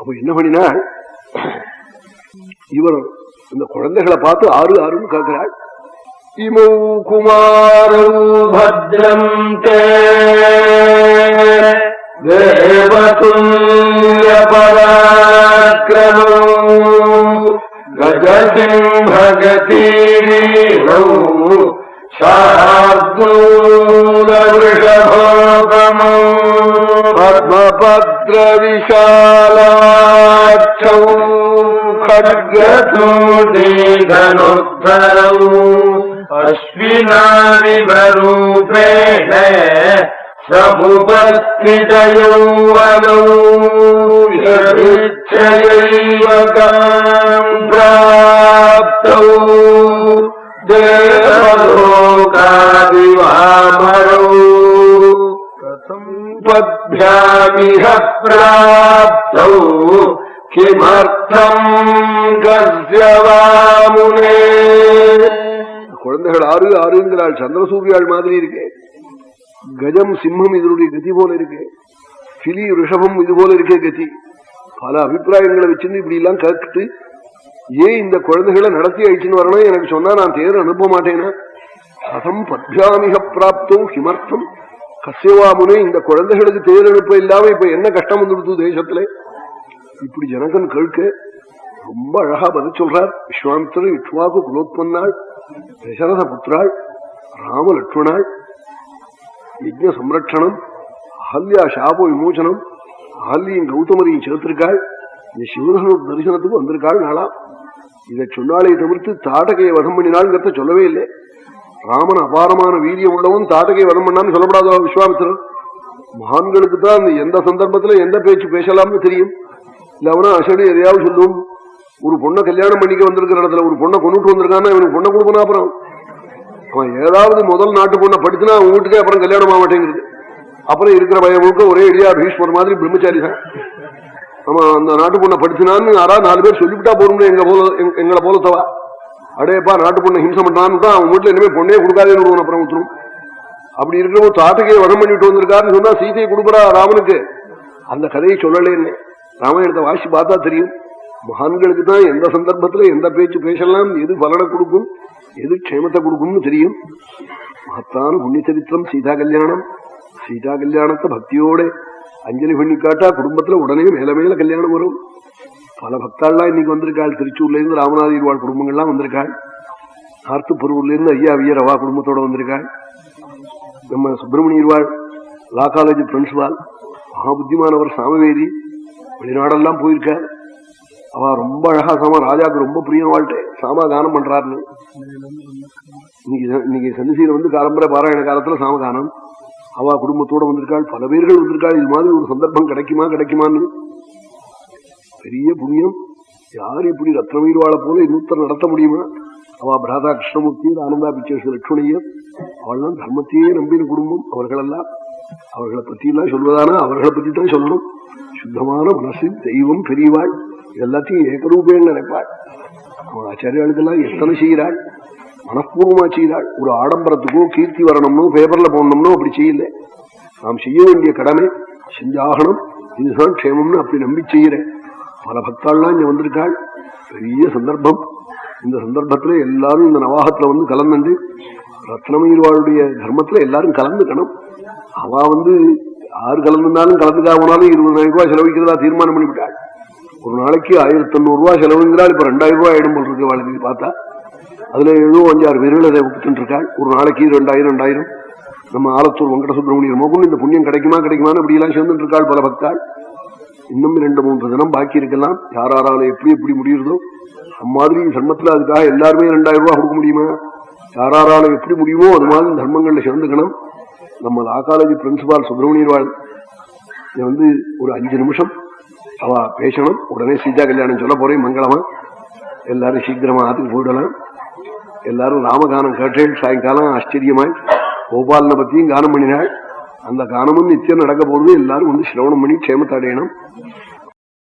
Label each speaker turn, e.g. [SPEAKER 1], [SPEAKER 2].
[SPEAKER 1] அப்ப என்ன பண்ணினாள், இவர் இந்த குழந்தைகளை பார்த்து ஆறு ஆறுன்னு கேட்கிறாள். இமௌ குமாரௌ பத்ரம் தேவதுல்ய பராக்கிரமோ கஜசிம்ஹகதீரீரௌ சார்தூலவృషభోపமோ பத்மபத்ர விஷாலாட்சௌ खड्गतूर्धनुद्धरौ अश्विनाविव रूपेण समुपस्थितयौवनौ यदिच्छयैव प्राप्तौ देवलोकादिवामरौ कथं पद्भ्यामिह प्राप्तौ கிமர்த்தம் கஸ்யவாமுனே. குழந்தைகள் ஆறு ஆறுங்கிறாள். சந்திரசூரியாள் மாதிரி இருக்கே. கஜம் சிம்மம் இதனுடைய கதி போல இருக்கே. கிளி ரிஷபம் இது போல இருக்கே கதி. பல அபிப்பிராயங்களை வச்சிருந்து இப்படி எல்லாம் கேட்டு ஏன் இந்த குழந்தைகளை நடத்தி அழிச்சுன்னு வரணும் எனக்கு சொன்னா நான் தேர் அனுப்ப மாட்டேனா. கதம் பத்யாமிக பிராப்தம் கிமர்த்தம் கஸ்யவாமுனே. இந்த குழந்தைகளுக்கு தேர் அனுப்ப இல்லாம இப்ப என்ன கஷ்டம் வந்துடுத்து தேசத்துல. இப்படி ஜனகன் கேட்க ரொம்ப அழகா பதில் சொல்றார். விஸ்வாமித்திர இக்ஷ்வாகு குலோத்பன்னாள், தசரத புத்திராள், ராம லட்சுமணாள், யஜ்ஞ சம்ரட்சணம், அஹல்யா சாப விமோசனம், அஹல்யும் கௌதமரையும் சேர்த்திருக்காள். இந்த சிவனோட தரிசனத்துக்கு வந்திருக்காள் நாளா. இதை சொன்னாலே தவிர்த்து தாட்டகையை வதம் பண்ணினாள்ங்கிறத சொல்லவே இல்லை. ராமன் அபாரமான வீரியம் உள்ளவன் தாட்டகையை வதம் பண்ணான்னு சொல்லப்படாதோ விஸ்வாமித்திரன். மகான்களுக்கு தான் எந்த சந்தர்ப்பத்துல எந்த பேச்சு பேசலாம்னு தெரியும். இல்லவனா அசடு எதையாவது சொல்லும். ஒரு பொண்ணை கல்யாணம் பண்ணிக்க வந்திருக்கிற இடத்துல ஒரு பொண்ணை கொண்டுட்டு வந்திருக்கான்னா இவனுக்கு பொண்ணை கொடுக்கணும். அப்புறம் அவன் ஏதாவது முதல் நாட்டு பொண்ணை படிச்சுனா அவன் வீட்டுக்கே அப்புறம் கல்யாணம் ஆக மாட்டேங்கிறது. அப்புறம் இருக்கிற பயமுழுக்க ஒரே இடியா பீஷ்மர் மாதிரி பிரம்மச்சாரி தான். ஆமா, அந்த நாட்டு பொண்ணை படிச்சுனான்னு யாராவது 4 பேர் சொல்லிவிட்டா போறோம்னு எங்களை போலத்தவா அடையப்பா நாட்டு பொண்ணை ஹிம்சம் பண்ணான்னு தான் அவன் வீட்டுல இனிமே பொண்ணே கொடுக்காதேன்னு அப்புறம் ஊத்துரும். அப்படி இருக்கிறவங்க தாட்டுக்கையை வதம் பண்ணிட்டு வந்திருக்காருன்னு சொன்னா சீதையை கொடுக்குறா ராமனுக்கு. அந்த கதையை சொல்லலேன்னு ராமாயணத்தை வாசி பார்த்தா தெரியும். மகான்களுக்கு தான் எந்த சந்தர்ப்பத்துல எந்த பேச்சு பேசலாம், எது பலனை கொடுக்கும், எது க்ஷேமத்தை கொடுக்கும்னு தெரியும். மகத்தான புண்ணிய சரித்திரம் சீதா கல்யாணம். சீதா கல்யாணத்தை பக்தியோட அஞ்சலி பண்ணி காட்டா குடும்பத்துல உடனே மேல மேல கல்யாணம் வரும். பல பக்தாள்லாம் இன்னைக்கு வந்திருக்காள். திருச்சூர்ல இருந்து ராமநாதீர்வாள் குடும்பங்கள்லாம் வந்திருக்காள். ஆர்த்துப்பூர்ல இருந்து ஐயா வீரவா குடும்பத்தோட வந்திருக்காள். நம்ம சுப்பிரமணியர்வாள் லா காலேஜ் பிரின்சிபால் மகாபுத்திமானவர் சாமவேதி வெளிநாடெல்லாம் போயிருக்கார். அவ ரொம்ப அழகா சாமா ராஜாவுக்கு ரொம்ப பிரியம் வாழ்க்கை சாமா கானம் பண்றாருன்னு. இன்னைக்கு சன்னிசீல வந்து காலம்பரை பாராயண காலத்துல சாமகானம் அவ குடும்பத்தோட வந்திருக்காள். பல பேர்கள் வந்திருக்காள். இது மாதிரி ஒரு சந்தர்ப்பம் கிடைக்குமான்னு பெரிய புண்ணியம். யாரு இப்படி ரத்னவீர்வாளை போல இன்னொருத்தர் நடத்த முடியுமா? அவ பிராதா கிருஷ்ணமூர்த்தி, ஆனந்தா பிச்சேஷ லட்சுமணியர், அவள்லாம் தர்மத்தையே நம்பின குடும்பம். அவர்களெல்லாம் அவர்களை பத்தி எல்லாம் சொல்வதானா அவர்களை பத்தி தான் சொல்லணும். சுத்தமான மனசு, தெய்வம், பெரியவாள், எல்லாத்தையும் ஏகரூபேன்னு நினைப்பாள். அவன் ஆச்சாரியாளுக்கெல்லாம் எத்தனை செய்கிறாள், மனப்பூர்வமா செய்கிறாள். ஒரு ஆடம்பரத்துக்கோ கீர்த்தி வரணும்னோ பேப்பர்ல போடணும்னோ அப்படி செய்யல. நாம் செய்ய வேண்டிய கடமை செஞ்சாகணும், இதுதான் க்ஷேமம்னு அப்படி நம்பி செய்யறேன். பல பக்தாள்லாம் இங்க வந்திருக்காள். பெரிய சந்தர்ப்பம். இந்த சந்தர்ப்பத்துல எல்லாரும் இந்த நவாகத்துல வந்து கலந்துண்டு ரத்னமயிர்வாளுடைய தர்மத்துல எல்லாரும் கலந்துக்கணும். அவ வந்து யாரு கலந்துனாலும் கலந்துக்கா போனாலும் 20,000 ரூபாய் செலவிக்கிறதா தீர்மானம் பண்ணிவிட்டாள். ஒரு நாளைக்கு 1,800 ரூபாய் செலவுங்கிறாள். இப்ப 2,000 ரூபாய் ஆயிடும் போல் இருக்கு வாழ்க்கை பார்த்தா. அதுல 7-5 பேர்கள் அதை விட்டுட்டு இருக்காள். ஒரு நாளைக்கு 2,000 நம்ம ஆலத்தூர் வெங்கட சுப்பிரமணியர் மோகன் இந்த புண்ணியம் கிடைக்குமான்னு அப்படி எல்லாம் சேர்ந்துட்டு இருக்காள் பல பக்தாள். இன்னும் 2-3 தினம் பாக்கி இருக்கலாம். யாரால எப்படி முடியுறதோ அம்மாதிரி தர்மத்துல அதுக்காக எல்லாருமே 2,000 ரூபாய் கொடுக்க முடியுமா? யாரால எப்படி முடியுமோ அது மாதிரி தர்மங்கள்ல சேர்ந்துக்கணும். நம்ம லா காலேஜ் பிரின்சிபால் சுப்பிரமணியர் வந்து ஒரு 5 நிமிஷம் அவ பேசணும். உடனே சீதா கல்யாணம் சொல்ல போறேன் மங்களமா. எல்லாரும் சீக்கிரமா ஆத்துக்கு போயிடலாம். எல்லாரும் ராமகானம் கேட்டேன். சாயங்காலம் ஆச்சரியமாய் கோபாலனை பத்தியும் கானம் பண்ணினாள். அந்த கானமும் நித்தியம் நடக்க போறது. எல்லாரும் வந்து சிரவணம் பண்ணி க்ஷேமத்தை அடையணும்.